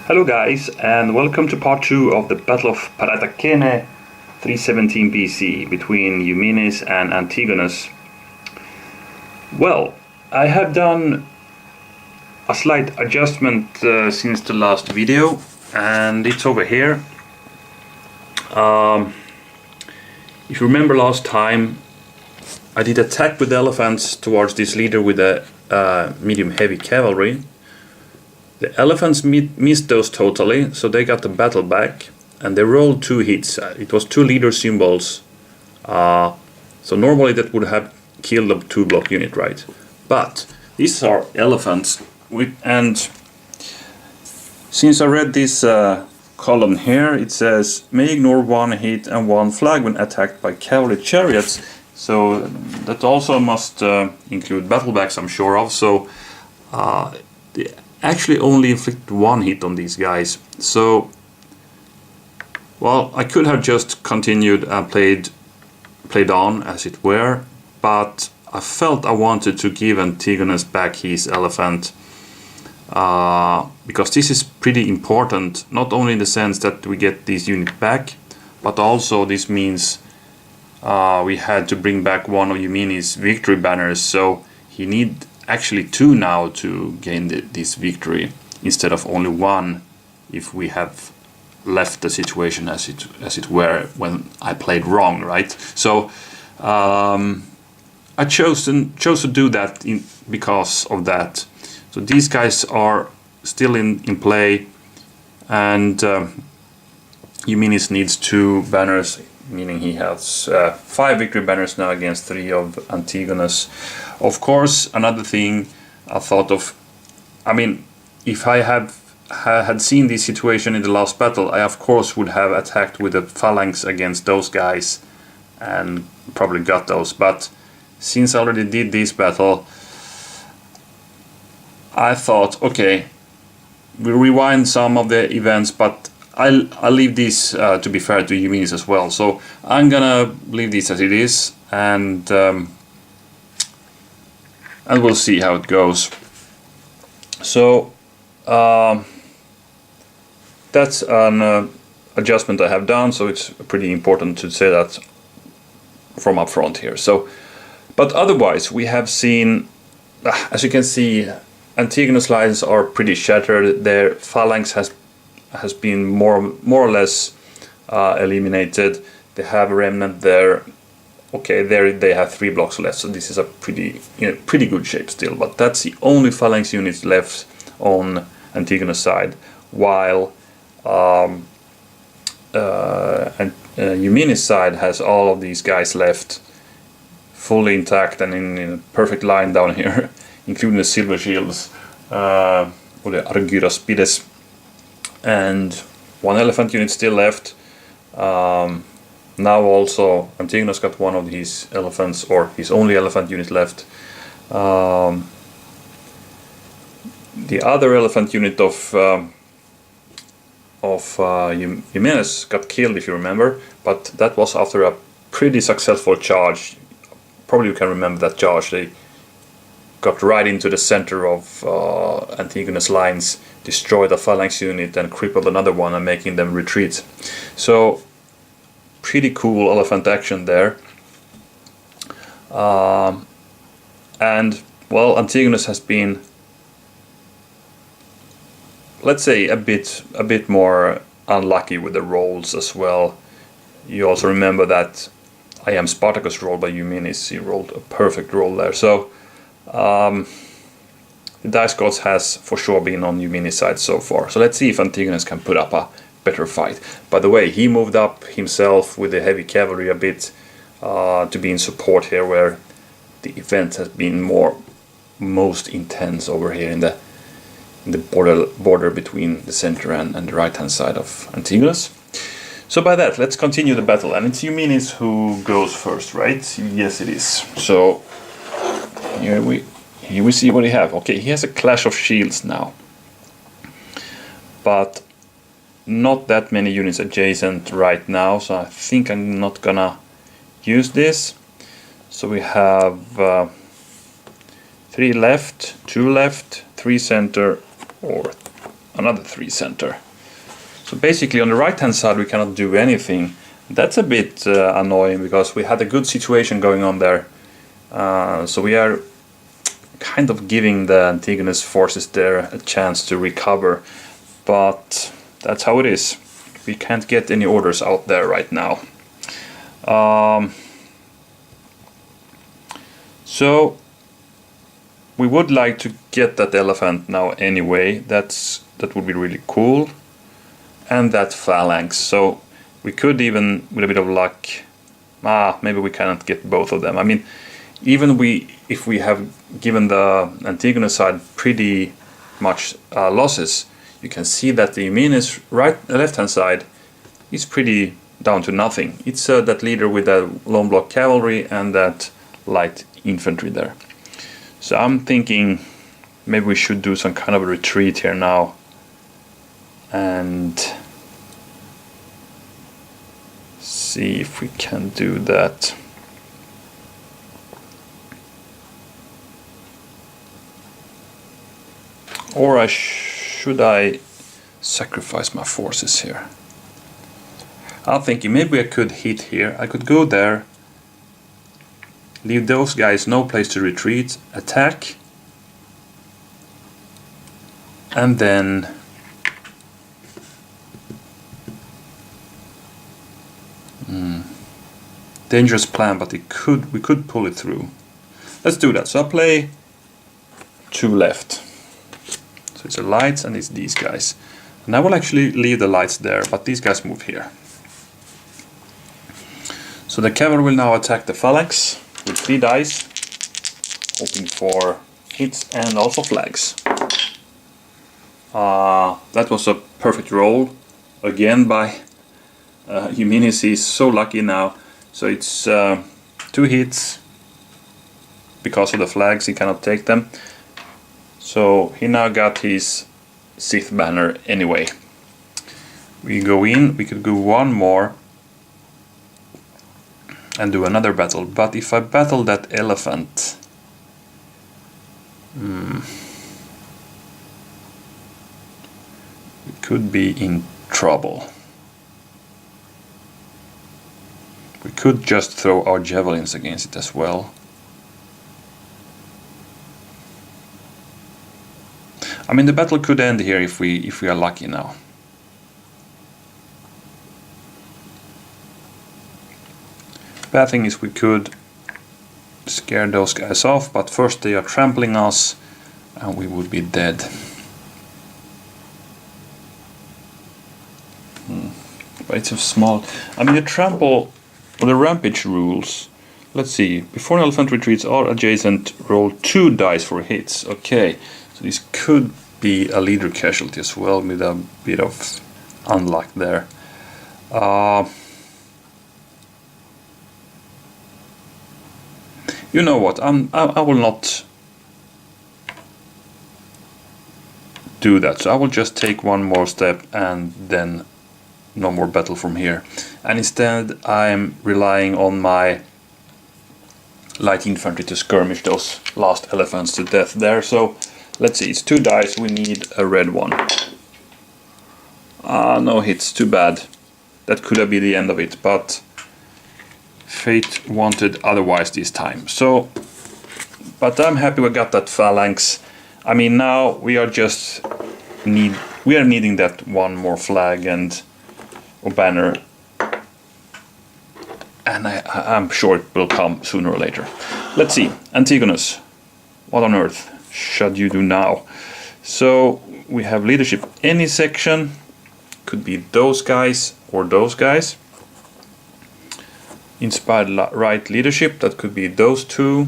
Hello guys, and welcome to part 2 of the Battle of Paraitacene 317 BC between Eumenes and Antigonus. Well, I have done a slight adjustment since the last video, and it's over here. If you remember last time, I did attack with elephants towards this leader with a medium heavy cavalry. The elephants missed those totally, so they got the battle back, and they rolled 2 hits. It was 2 leader symbols, so normally that would have killed a 2-block unit, right? But these are elephants, and since I read this column here, it says may ignore 1 hit and 1 flag when attacked by cavalry chariots, so that also must include battlebacks, I'm sure of. So the actually only inflict 1 hit on these guys. So, well, I could have just continued and played on as it were, but I felt I wanted to give Antigonus back his elephant, because this is pretty important, not only in the sense that we get this unit back, but also this means we had to bring back one of Eumenes' victory banners, so he need actually 2 now to gain this victory instead of only 1 if we have left the situation as it were when I played wrong, right? So I chose to do that because of that. So these guys are still in play, and Eumenes needs 2 banners, meaning he has 5 victory banners now against 3 of Antigonus. Of course, another thing I thought of, I mean, if I had seen this situation in the last battle, I of course would have attacked with a phalanx against those guys and probably got those. But since I already did this battle, I thought, okay, we'll rewind some of the events, but I'll leave this to be fair to Eumenes as well. So I'm gonna leave this as it is, and we'll see how it goes. So that's an adjustment I have done, so it's pretty important to say that from up front here. So, but otherwise we have seen, as you can see, Antigonus' lines are pretty shattered. Their phalanx has been more or less eliminated. They have a remnant there. Okay, there they have 3 blocks left, so this is a pretty good shape still. But that's the only phalanx unit left on Antigonus' side, while Eumenes' side has all of these guys left, fully intact and in a perfect line down here, including the silver shields, or the Argyrospides, and 1 elephant unit still left. Now also Antigonus got 1 of his elephants, or his only elephant unit left. The other elephant unit of Eumenes got killed, if you remember, but that was after a pretty successful charge. Probably you can remember that charge. They got right into the center of Antigonus' lines, destroyed a phalanx unit and crippled another one and making them retreat. So pretty cool elephant action there. And well, Antigonus has been, let's say, a bit more unlucky with the rolls as well. You also remember that I am Spartacus roll by Eumenes. He rolled a perfect roll there. So the dice gods has for sure been on Eumenes' side so far. So let's see if Antigonus can put up a better fight. By the way, he moved up himself with the heavy cavalry a bit to be in support here, where the event has been most intense over here in the border between the center and the right hand side of Antigonus. So by that, let's continue the battle, and it's Eumenes who goes first, right? Yes, it is. So here we see what he have. Okay, he has a clash of shields now, but not that many units adjacent right now, so I think I'm not gonna use this. So we have 3 left, 2 left, 3 center, or another 3 center. So basically on the right hand side we cannot do anything. That's a bit annoying because we had a good situation going on there. So we are kind of giving the Antigonus forces there a chance to recover. But that's how it is. We can't get any orders out there right now. So we would like to get that elephant now anyway. That would be really cool. And that phalanx. So we could even, with a bit of luck, maybe we cannot get both of them. I mean, even if we have given the Antigonus side pretty much losses, you can see that the Eumenes left hand side is pretty down to nothing. It's that leader with the lone block cavalry and that light infantry there. So I'm thinking maybe we should do some kind of a retreat here now and see if we can do that. Or should I sacrifice my forces here? I'm thinking maybe I could hit here. I could go there, leave those guys no place to retreat, attack, and then dangerous plan, but we could pull it through. Let's do that. So I'll play 2 left. So it's the lights and it's these guys. And I will actually leave the lights there, but these guys move here. So the cavalry will now attack the phalanx with 3 dice, hoping for hits and also flags. That was a perfect roll, again by Eumenes. Is so lucky now. So it's 2 hits. Because of the flags he cannot take them. So he now got his 6th banner anyway. We go in, we could go 1 more and do another battle. But if I battle that elephant, we could be in trouble. We could just throw our javelins against it as well. I mean, the battle could end here if we are lucky now. Bad thing is we could scare those guys off, but first they are trampling us and we would be dead. But it's a small... I mean, the trample or the rampage rules. Let's see. Before an elephant retreats, all adjacent roll 2 dice for hits. Okay, so this could be a leader casualty as well, with a bit of unluck there. You know what? I will not do that. So I will just take 1 more step and then no more battle from here. And instead I'm relying on my light infantry to skirmish those last elephants to death there. So let's see, it's 2 dice, we need a red one. No hits, too bad. That could have been the end of it, but fate wanted otherwise this time. So, but I'm happy we got that phalanx. I mean, now we are just needing that 1 more flag or banner, and I'm sure it will come sooner or later. Let's see, Antigonus, what on earth should you do now? So we have leadership any section, could be those guys or those guys. Inspired right leadership, that could be those 2.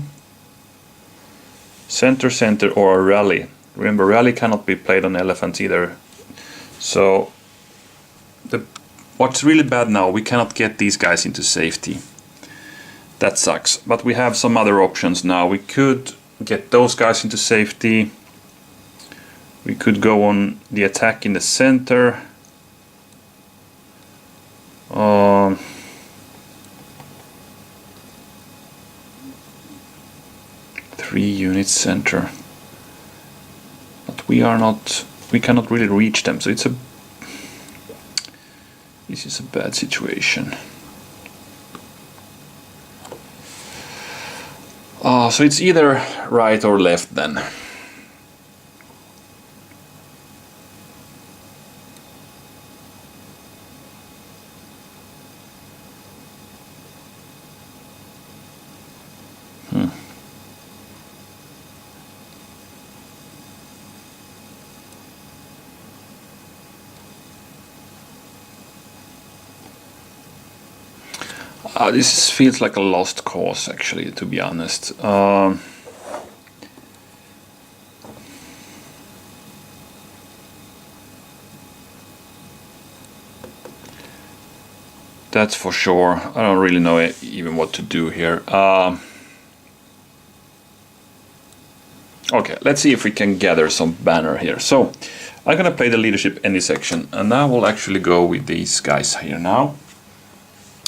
Center or a rally. Remember, rally cannot be played on elephants either. So what's really bad now, we cannot get these guys into safety. That sucks. But we have some other options now. We could get those guys into safety. We could go on the attack in the center. 3 units center. But we are not we cannot really reach them, so this is a bad situation. So it's either right or left then. This feels like a lost cause, actually, to be honest. That's for sure. I don't really know even what to do here. Okay, let's see if we can gather some banner here. So, I'm gonna play the leadership any section, and now we'll actually go with these guys here now.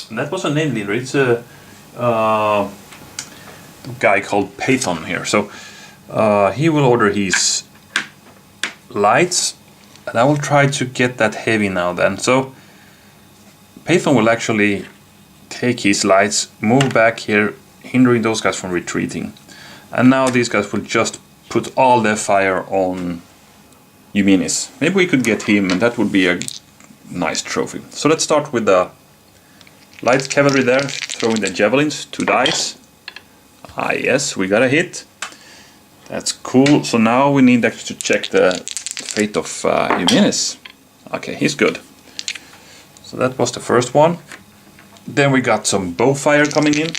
And that was a name leader. It's a guy called Python here. So he will order his lights, and I will try to get that heavy now then. So Python will actually take his lights, move back here, hindering those guys from retreating. And now these guys will just put all their fire on Eumenes. Maybe we could get him, and that would be a nice trophy. So let's start with the light cavalry there, throwing the javelins, 2 dice. Ah yes, we got a hit. That's cool. So now we need actually to check the fate of Eumenes. Okay, he's good. So that was the first one. Then we got some bow fire coming in.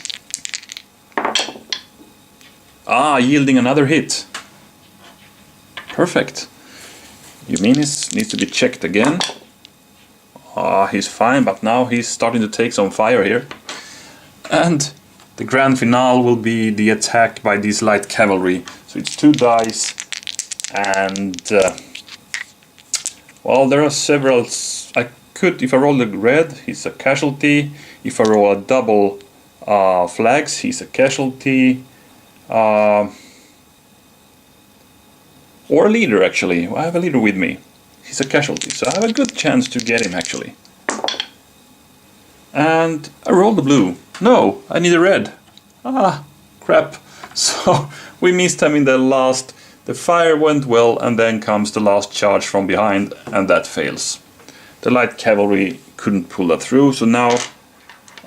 Ah, yielding another hit. Perfect. Eumenes needs to be checked again. Ah, he's fine, but now he's starting to take some fire here. And the grand finale will be the attack by these light cavalry. So it's 2 dice, and well, there are several. I could, if I roll the red, he's a casualty. If I roll a double flags, he's a casualty. Or a leader, actually. I have a leader with me. He's a casualty, so I have a good chance to get him, actually. And I rolled the blue. No, I need a red. Ah, crap. So we missed him in the last. The fire went well, and then comes the last charge from behind, and that fails. The light cavalry couldn't pull that through, so now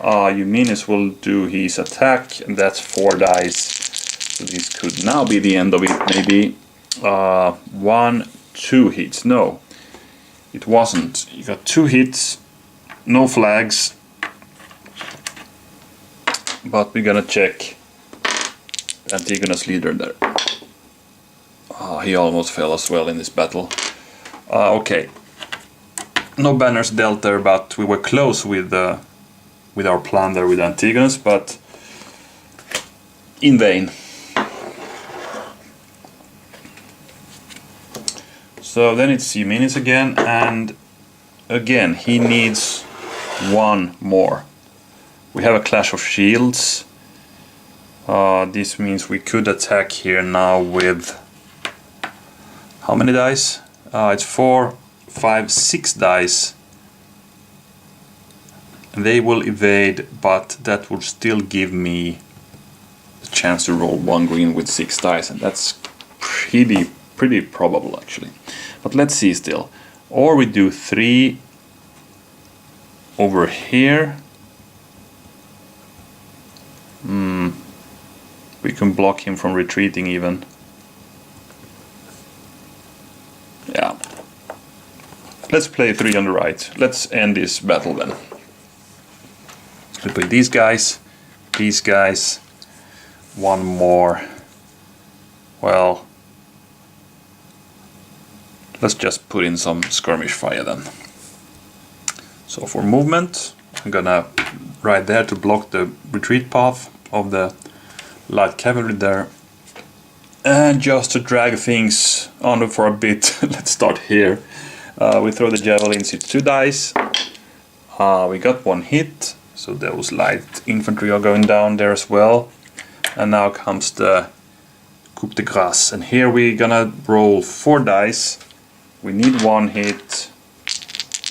Eumenes will do his attack, and that's 4 dice. So this could now be the end of it, maybe. 1, 2 hits. No, it wasn't. You got 2 hits, no flags, but we're gonna check Antigonus leader there. He almost fell as well in this battle. Okay, no banners dealt there, but we were close with our plan there with Antigonus, but in vain. So then it's Eumenes again, and again he needs 1 more. We have a clash of shields. This means we could attack here now with how many dice? It's 4, 5, 6 dice. They will evade, but that will still give me the chance to roll 1 green with 6 dice, and that's pretty probable, actually. But let's see still. Or we do 3 over here. We can block him from retreating even. Yeah. Let's play 3 on the right. Let's end this battle then. We play these guys, 1 more. Well, let's just put in some skirmish fire then. So for movement, I'm gonna right there to block the retreat path of the light cavalry there. And just to drag things on for a bit, let's start here. We throw the javelins, it's 2 dice. We got 1 hit, so those light infantry are going down there as well. And now comes the coup de grace, and here we're gonna roll 4 dice We need one hit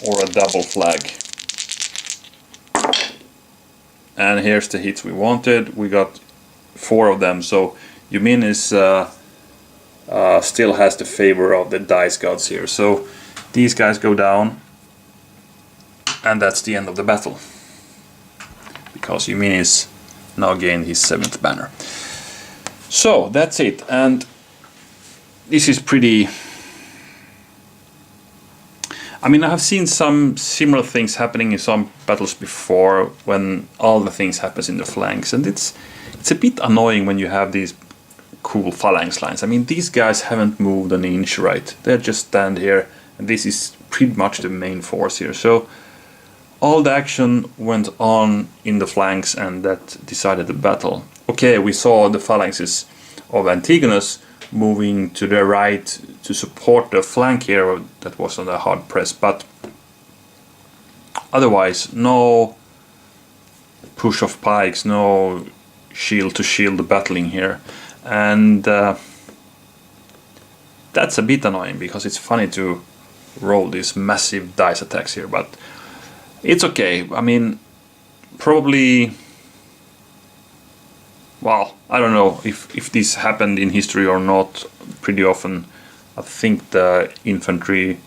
or a double flag. And here's the hits we wanted. We got 4 of them, so Yumin is still has the favor of the dice gods here. So these guys go down, and that's the end of the battle. Because Yumin is now gained his 7th banner. So that's it, and this is pretty... I mean, I have seen some similar things happening in some battles before, when all the things happens in the flanks, and it's a bit annoying when you have these cool phalanx lines. I mean, these guys haven't moved an inch, right? They just stand here, and this is pretty much the main force here. So all the action went on in the flanks, and that decided the battle. Okay, we saw the phalanxes of Antigonus moving to the right to support the flank here that was on the hard press, but otherwise no push of pikes, no shield to shield battling here, and that's a bit annoying because it's funny to roll these massive dice attacks here, but it's okay. I mean, probably, well, I don't know if this happened in history or not. Pretty often I think the infantry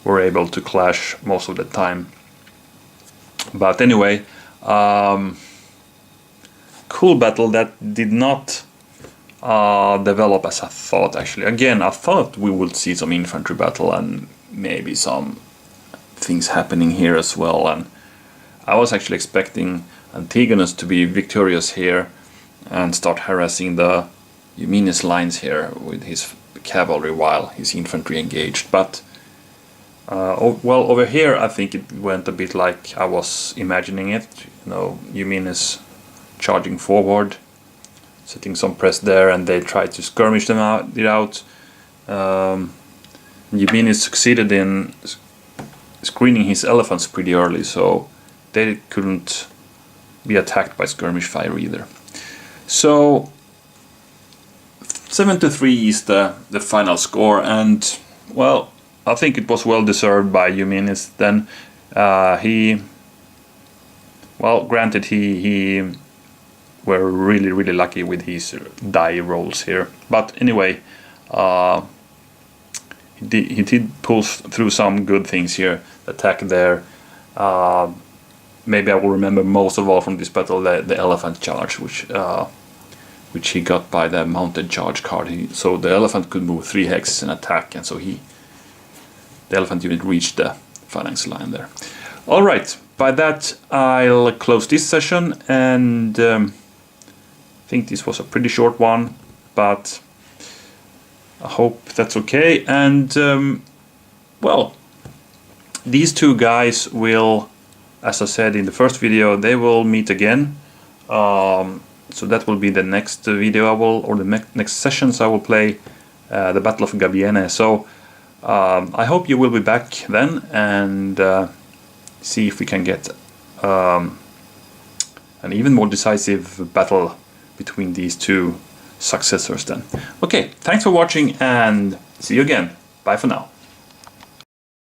were able to clash most of the time. But anyway, cool battle that did not develop as I thought, actually. Again, I thought we would see some infantry battle and maybe some things happening here as well, and I was actually expecting Antigonus to be victorious here and start harassing the Eumenes lines here with his cavalry while his infantry engaged. But well, over here I think it went a bit like I was imagining it. You know, Eumenes charging forward, setting some press there, and they tried to skirmish them out. Eumenes succeeded in screening his elephants pretty early, so they couldn't be attacked by skirmish fire either. So 7-3 is the final score, and well, I think it was well deserved by Eumenes. Then granted, he were really lucky with his die rolls here, but anyway, he did pull through some good things here. Attack there. Maybe I will remember most of all from this battle the elephant charge, which he got by the mounted charge card. So the elephant could move 3 hexes and attack, and so the elephant unit reached the phalanx line there. All right, by that I'll close this session, and I think this was a pretty short one, but I hope that's okay. And well, these 2 guys will, as I said in the first video, they will meet again. So that will be the next video or the next sessions I will play the Battle of Gabiene. So I hope you will be back then, and see if we can get an even more decisive battle between these 2 successors then. Okay, thanks for watching, and see you again. Bye for now.